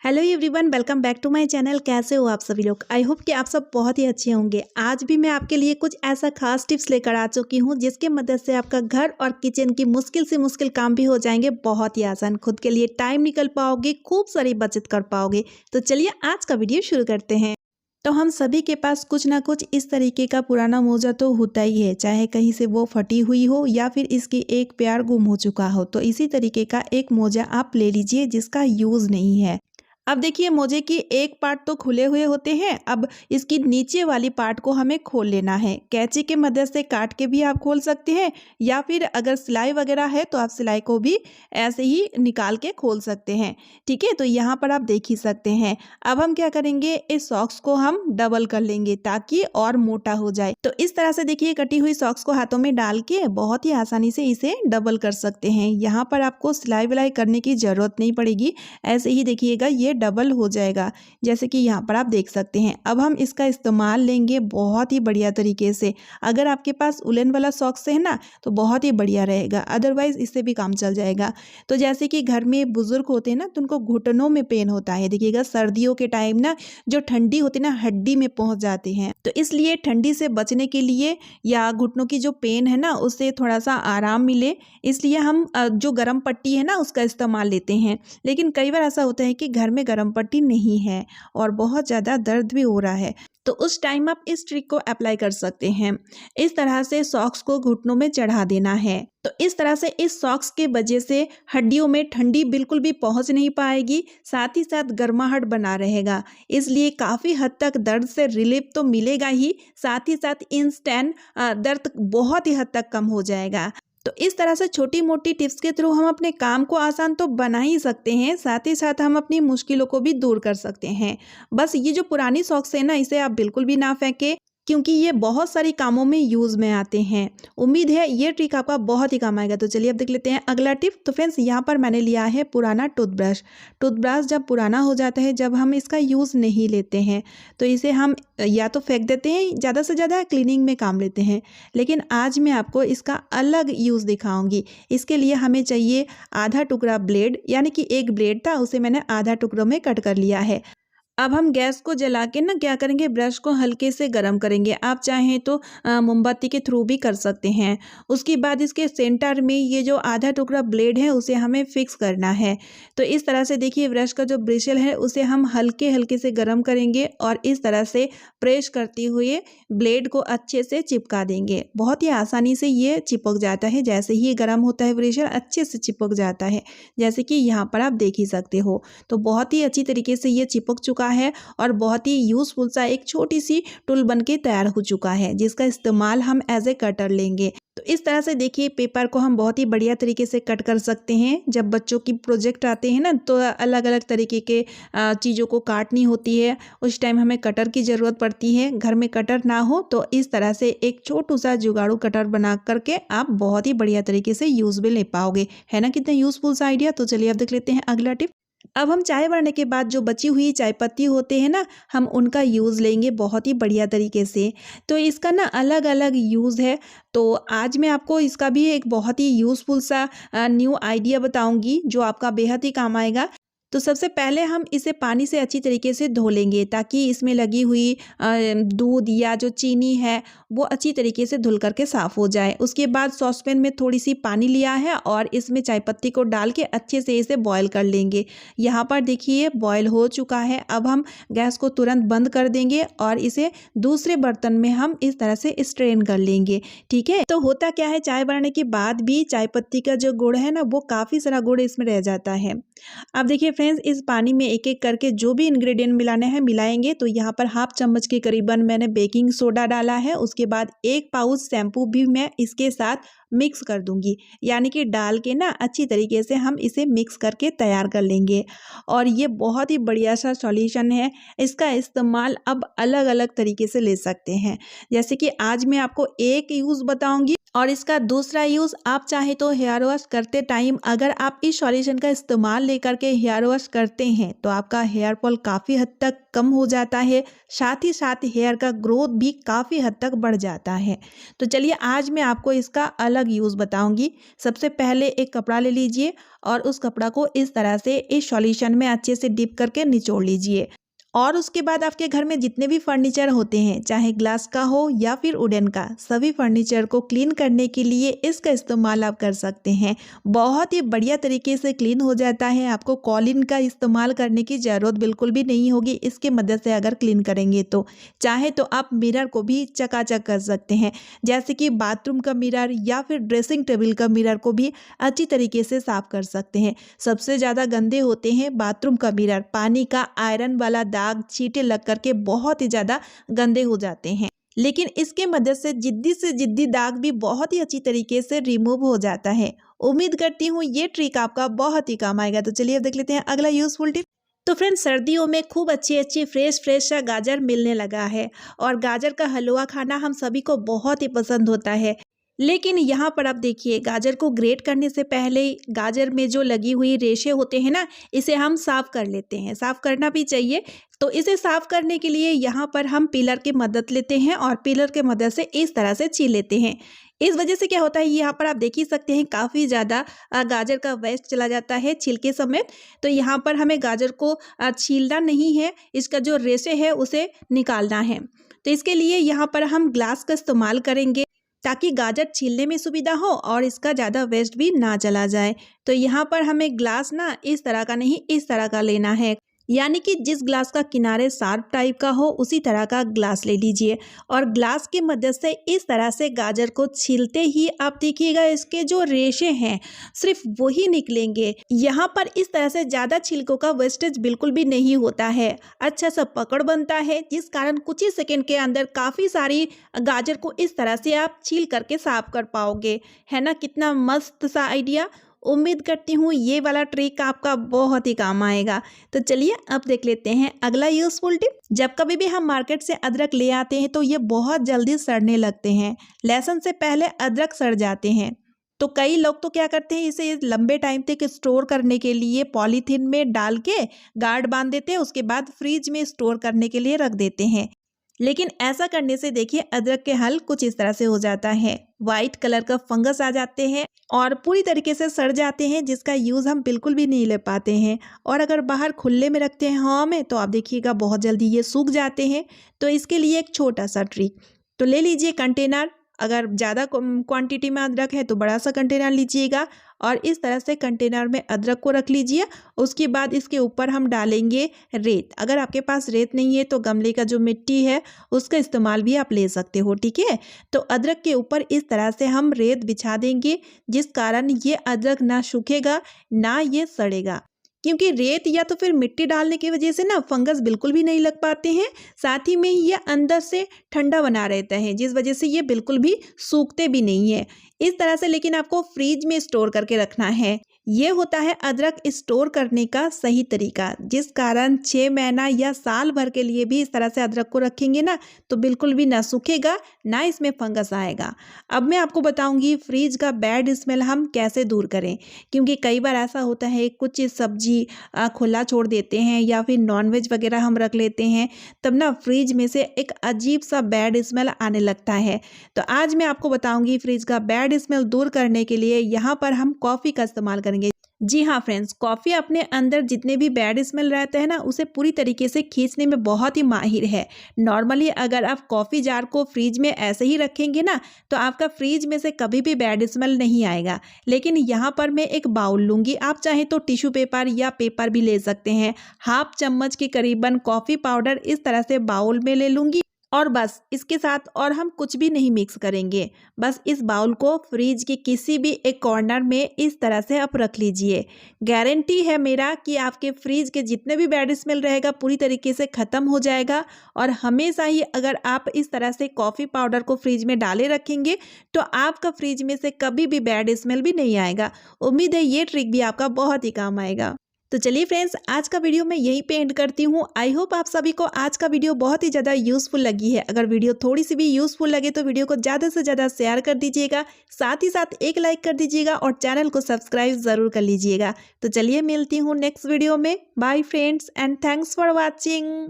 Hello everyone, welcome back to my channel. कैसे हो आप सभी लोग? आई होप कि आप सब बहुत ही अच्छे होंगे। आज भी मैं आपके लिए कुछ ऐसा खास टिप्स लेकर आ चुकी हूँ जिसके मदद से आपका घर और किचन की मुश्किल से मुश्किल काम भी हो जाएंगे बहुत ही आसान। खुद के लिए टाइम निकल पाओगे, खूब सारी बचत कर पाओगे। तो चलिए आज का वीडियो शुरू करते हैं। तो हम सभी के पास कुछ ना कुछ इस तरीके का पुराना मोजा तो होता ही है, चाहे कहीं से वो फटी हुई हो या फिर इसकी एक पैर गुम हो चुका हो। तो इसी तरीके का एक मोजा आप ले लीजिए जिसका यूज़ नहीं है। अब देखिए, मोजे की एक पार्ट तो खुले हुए होते हैं। अब इसकी नीचे वाली पार्ट को हमें खोल लेना है। कैंची की मदद से काट के भी आप खोल सकते हैं, या फिर अगर सिलाई वगैरह है तो आप सिलाई को भी ऐसे ही निकाल के खोल सकते हैं। ठीक है, तो यहाँ पर आप देख ही सकते हैं। अब हम क्या करेंगे, इस सॉक्स को हम डबल कर लेंगे ताकि और मोटा हो जाए। तो इस तरह से देखिए, कटी हुई सॉक्स को हाथों में डाल के बहुत ही आसानी से इसे डबल कर सकते हैं। यहाँ पर आपको सिलाई विलाई करने की जरूरत नहीं पड़ेगी। ऐसे ही देखिएगा ये डबल हो जाएगा, जैसे कि यहाँ पर आप देख सकते हैं। अब हम इसका इस्तेमाल लेंगे बहुत ही बढ़िया तरीके से। अगर आपके पास उलन वाला सॉक्स है ना तो बहुत ही बढ़िया रहेगा, अदरवाइज इससे भी काम चल जाएगा। तो जैसे कि घर में बुजुर्ग होते हैं ना, तो उनको घुटनों में पेन होता है। देखिएगा, सर्दियों के टाइम ना जो ठंडी होती है ना, हड्डी में पहुंच जाते हैं। तो इसलिए ठंडी से बचने के लिए या घुटनों की जो पेन है ना उससे थोड़ा सा आराम मिले, इसलिए हम जो गर्म पट्टी है ना उसका इस्तेमाल लेते हैं। लेकिन कई बार ऐसा होता है कि घर में गर्म पट्टी नहीं है और बहुत ज़्यादा दर्द भी हो रहा है, तो उस टाइम आप इस ट्रिक को अप्लाई कर सकते हैं। इस तरह से सॉक्स को घुटनों में चढ़ा देना है। तो इस तरह से इस सॉक्स के वजह से हड्डियों में ठंडी बिल्कुल भी पहुंच नहीं पाएगी, साथ ही साथ गर्माहट बना रहेगा। इसलिए काफ़ी हद तक दर्द से रिलीफ तो मिलेगा ही, साथ ही साथ इंस्टेंट दर्द बहुत ही हद तक कम हो जाएगा। तो इस तरह से छोटी मोटी टिप्स के थ्रू हम अपने काम को आसान तो बना ही सकते हैं, साथ ही साथ हम अपनी मुश्किलों को भी दूर कर सकते हैं। बस ये जो पुरानी सॉक्स है ना, इसे आप बिल्कुल भी ना फेंकें, क्योंकि ये बहुत सारी कामों में यूज़ में आते हैं। उम्मीद है ये ट्रिक आपका बहुत ही काम आएगा। तो चलिए अब देख लेते हैं अगला टिप। तो फ्रेंड्स, यहाँ पर मैंने लिया है पुराना टूथब्रश। टूथब्रश जब पुराना हो जाता है, जब हम इसका यूज़ नहीं लेते हैं, तो इसे हम या तो फेंक देते हैं, ज़्यादा से ज़्यादा क्लीनिंग में काम लेते हैं। लेकिन आज मैं आपको इसका अलग यूज़ दिखाऊंगी। इसके लिए हमें चाहिए आधा टुकड़ा ब्लेड, यानी कि एक ब्लेड था उसे मैंने आधा टुकड़ों में कट कर लिया है। अब हम गैस को जला के ना क्या करेंगे, ब्रश को हल्के से गर्म करेंगे। आप चाहें तो मोमबत्ती के थ्रू भी कर सकते हैं। उसके बाद इसके सेंटर में ये जो आधा टुकड़ा ब्लेड है उसे हमें फिक्स करना है। तो इस तरह से देखिए, ब्रश का जो ब्रिशल है उसे हम हल्के हल्के से गर्म करेंगे और इस तरह से प्रेस करते हुए ब्लेड को अच्छे से चिपका देंगे। बहुत ही आसानी से ये चिपक जाता है। जैसे ही गर्म होता है ब्रिशल, अच्छे से चिपक जाता है, जैसे कि यहाँ पर आप देख ही सकते हो। तो बहुत ही अच्छी तरीके से ये चिपक चुका है और बहुत ही यूजफुल सा एक छोटी सी टूल बन के तैयार हो चुका है, जिसका इस्तेमाल हम एज ए कटर लेंगे। तो इस तरह से देखिए, पेपर को हम बहुत ही बढ़िया तरीके से कट कर सकते हैं। जब बच्चों की प्रोजेक्ट आते हैं ना, तो अलग अलग तरीके के चीज़ों को काटनी होती है, उस टाइम हमें कटर की ज़रूरत पड़ती है। घर में कटर ना हो तो इस तरह से एक छोटू सा जुगाड़ू कटर बना करके आप बहुत ही बढ़िया तरीके से यूज़ भी ले पाओगे। है ना कितना यूजफुल सा आइडिया। तो चलिए अब देख लेते हैं अगला टिप। अब हम चाय बनाने के बाद जो बची हुई चाय पत्ती होते हैं ना, हम उनका यूज़ लेंगे बहुत ही बढ़िया तरीके से। तो इसका ना अलग अलग यूज़ है। तो आज मैं आपको इसका भी एक बहुत ही यूज़फुल सा न्यू आइडिया बताऊंगी जो आपका बेहद ही काम आएगा। तो सबसे पहले हम इसे पानी से अच्छी तरीके से धो लेंगे, ताकि इसमें लगी हुई दूध या जो चीनी है वो अच्छी तरीके से धुल करके साफ़ हो जाए। उसके बाद सॉसपैन में थोड़ी सी पानी लिया है और इसमें चाय पत्ती को डाल के अच्छे से इसे बॉयल कर लेंगे। यहाँ पर देखिए बॉयल हो चुका है। अब हम गैस को तुरंत बंद कर देंगे और इसे दूसरे बर्तन में हम इस तरह से स्ट्रेन कर लेंगे। ठीक है, तो होता क्या है, चाय बनाने के बाद भी चाय पत्ती का जो गुड़ है ना, वो काफ़ी सारा गुड़ इसमें रह जाता है। अब देखिए फ्रेंड्स, इस पानी में एक एक करके जो भी इंग्रेडिएंट मिलाने हैं मिलाएंगे। तो यहाँ पर हाफ चम्मच के करीबन मैंने बेकिंग सोडा डाला है। उसके बाद एक पाउच शैम्पू भी मैं इसके साथ मिक्स कर दूंगी, यानी कि डाल के ना अच्छी तरीके से हम इसे मिक्स करके तैयार कर लेंगे। और ये बहुत ही बढ़िया सा सॉल्यूशन है। इसका इस्तेमाल अब अलग अलग तरीके से ले सकते हैं। जैसे कि आज मैं आपको एक यूज़ बताऊंगी और इसका दूसरा यूज़ आप चाहे तो हेयर वॉश करते टाइम अगर आप इस सॉल्यूशन का इस्तेमाल लेकर के हेयर वॉश करते हैं तो आपका हेयर फॉल काफ़ी हद तक कम हो जाता है, साथ ही हेयर का ग्रोथ भी काफ़ी हद तक बढ़ जाता है। तो चलिए आज मैं आपको इसका अलग अलग यूज़ बताऊंगी। सबसे पहले एक कपड़ा ले लीजिए और उस कपड़ा को इस तरह से इस सॉल्यूशन में अच्छे से डिप करके निचोड़ लीजिए। और उसके बाद आपके घर में जितने भी फर्नीचर होते हैं, चाहे ग्लास का हो या फिर वुडन का, सभी फर्नीचर को क्लीन करने के लिए इसका इस्तेमाल आप कर सकते हैं। बहुत ही बढ़िया तरीके से क्लीन हो जाता है। आपको कॉलिन का इस्तेमाल करने की ज़रूरत बिल्कुल भी नहीं होगी इसके मदद से अगर क्लीन करेंगे तो। चाहे तो आप मिरर को भी चकाचक कर सकते हैं, जैसे कि बाथरूम का मिरर या फिर ड्रेसिंग टेबल का मिरर को भी अच्छी तरीके से साफ कर सकते हैं। सबसे ज़्यादा गंदे होते हैं बाथरूम का मिरर, पानी का आयरन वाला दाग, छींटे लग करके बहुत ही ज़्यादा गंदे हो जाते हैं। लेकिन इसके मदद से जिद्दी दाग भी बहुत ही अच्छी तरीके से रिमूव हो जाता है। उम्मीद करती हूँ ये ट्रिक आपका बहुत ही काम आएगा। तो चलिए अब देख लेते हैं अगला यूजफुल टिप। तो फ्रेंड्स, सर्दियों में खूब अच्छी फ्रेश सा गाजर मिलने लगा है और गाजर का हलवा खाना हम सभी को बहुत ही पसंद होता है। लेकिन यहाँ पर आप देखिए, गाजर को ग्रेट करने से पहले गाजर में जो लगी हुई रेशे होते हैं ना, इसे हम साफ कर लेते हैं। साफ करना भी चाहिए। तो इसे साफ करने के लिए यहाँ पर हम पिलर की मदद लेते हैं और पिलर के मदद से इस तरह से छील लेते हैं। इस वजह से क्या होता है, यहाँ पर आप देख ही सकते हैं काफ़ी ज़्यादा गाजर का वेस्ट चला जाता है छिलके समेत। तो यहाँ पर हमें गाजर को छीलना नहीं है, इसका जो रेशे है उसे निकालना है। तो इसके लिए यहाँ पर हम ग्लास का इस्तेमाल करेंगे ताकि गाजर छीलने में सुविधा हो और इसका ज़्यादा वेस्ट भी ना चला जाए। तो यहाँ पर हमें ग्लास ना इस तरह का नहीं, इस तरह का लेना है, यानी कि जिस ग्लास का किनारे शार्प टाइप का हो उसी तरह का ग्लास ले लीजिए और ग्लास की मदद से इस तरह से गाजर को छीलते ही आप देखिएगा इसके जो रेशे हैं सिर्फ वही निकलेंगे। यहाँ पर इस तरह से ज़्यादा छिलकों का वेस्टेज बिल्कुल भी नहीं होता है। अच्छा सा पकड़ बनता है, जिस कारण कुछ ही सेकंड के अंदर काफ़ी सारी गाजर को इस तरह से आप छील करके साफ कर पाओगे। है ना, कितना मस्त सा आइडिया। उम्मीद करती हूँ ये वाला ट्रिक आपका बहुत ही काम आएगा। तो चलिए अब देख लेते हैं अगला यूजफुल टिप। जब कभी भी हम मार्केट से अदरक ले आते हैं तो ये बहुत जल्दी सड़ने लगते हैं। लहसुन से पहले अदरक सड़ जाते हैं। तो कई लोग तो क्या करते हैं, इसे लंबे टाइम तक स्टोर करने के लिए पॉलीथीन में डाल के गार्ड बांध देते हैं, उसके बाद फ्रिज में स्टोर करने के लिए रख देते हैं। लेकिन ऐसा करने से देखिए अदरक के हल कुछ इस तरह से हो जाता है। वाइट कलर का फंगस आ जाते हैं और पूरी तरीके से सड़ जाते हैं, जिसका यूज़ हम बिल्कुल भी नहीं ले पाते हैं। और अगर बाहर खुले में रखते हैं हवा में तो आप देखिएगा बहुत जल्दी ये सूख जाते हैं। तो इसके लिए एक छोटा सा ट्रिक, तो ले लीजिए कंटेनर। अगर ज़्यादा क्वांटिटी में अदरक है तो बड़ा सा कंटेनर लीजिएगा और इस तरह से कंटेनर में अदरक को रख लीजिए। उसके बाद इसके ऊपर हम डालेंगे रेत। अगर आपके पास रेत नहीं है तो गमले का जो मिट्टी है उसका इस्तेमाल भी आप ले सकते हो, ठीक है। तो अदरक के ऊपर इस तरह से हम रेत बिछा देंगे, जिस कारण ये अदरक ना सूखेगा ना ये सड़ेगा, क्योंकि रेत या तो फिर मिट्टी डालने की वजह से ना फंगस बिल्कुल भी नहीं लग पाते हैं। साथ ही में ये अंदर से ठंडा बना रहता है, जिस वजह से ये बिल्कुल भी सूखते भी नहीं है इस तरह से। लेकिन आपको फ्रिज में स्टोर करके रखना है। ये होता है अदरक स्टोर करने का सही तरीका, जिस कारण 6 महीना या साल भर के लिए भी इस तरह से अदरक को रखेंगे ना तो बिल्कुल भी ना सूखेगा ना इसमें फंगस आएगा। अब मैं आपको बताऊंगी फ्रिज का बैड स्मेल हम कैसे दूर करें, क्योंकि कई बार ऐसा होता है कुछ सब्जी खुला छोड़ देते हैं या फिर नॉनवेज वगैरह हम रख लेते हैं, तब ना फ्रिज में से एक अजीब सा बैड स्मेल आने लगता है। तो आज मैं आपको बताऊंगी फ्रिज का बैड स्मेल दूर करने के लिए यहाँ पर हम कॉफ़ी का इस्तेमाल करेंगे। जी हाँ फ्रेंड्स, कॉफ़ी अपने अंदर जितने भी बैड स्मेल रहते हैं ना उसे पूरी तरीके से खींचने में बहुत ही माहिर है। नॉर्मली अगर आप कॉफ़ी जार को फ्रिज में ऐसे ही रखेंगे ना तो आपका फ्रिज में से कभी भी बैड स्मेल नहीं आएगा। लेकिन यहाँ पर मैं एक बाउल लूँगी, आप चाहें तो टिश्यू पेपर या पेपर भी ले सकते हैं। 1/2 चम्मच के करीबन कॉफ़ी पाउडर इस तरह से बाउल में ले लूँगी और बस इसके साथ और हम कुछ भी नहीं मिक्स करेंगे। बस इस बाउल को फ्रिज के किसी भी एक कॉर्नर में इस तरह से आप रख लीजिए। गारंटी है मेरा कि आपके फ्रिज के जितने भी बैड स्मेल रहेगा पूरी तरीके से ख़त्म हो जाएगा। और हमेशा ही अगर आप इस तरह से कॉफ़ी पाउडर को फ्रिज में डाले रखेंगे तो आपका फ्रिज में से कभी भी बैड स्मेल भी नहीं आएगा। उम्मीद है ये ट्रिक भी आपका बहुत ही काम आएगा। तो चलिए फ्रेंड्स, आज का वीडियो मैं यहीं पे एंड करती हूँ। आई होप आप सभी को आज का वीडियो बहुत ही ज़्यादा यूज़फुल लगी है। अगर वीडियो थोड़ी सी भी यूज़फुल लगे तो वीडियो को ज़्यादा से ज़्यादा शेयर कर दीजिएगा, साथ ही साथ एक लाइक कर दीजिएगा और चैनल को सब्सक्राइब ज़रूर कर लीजिएगा। तो चलिए मिलती हूँ नेक्स्ट वीडियो में। Bye friends and thanks for watching.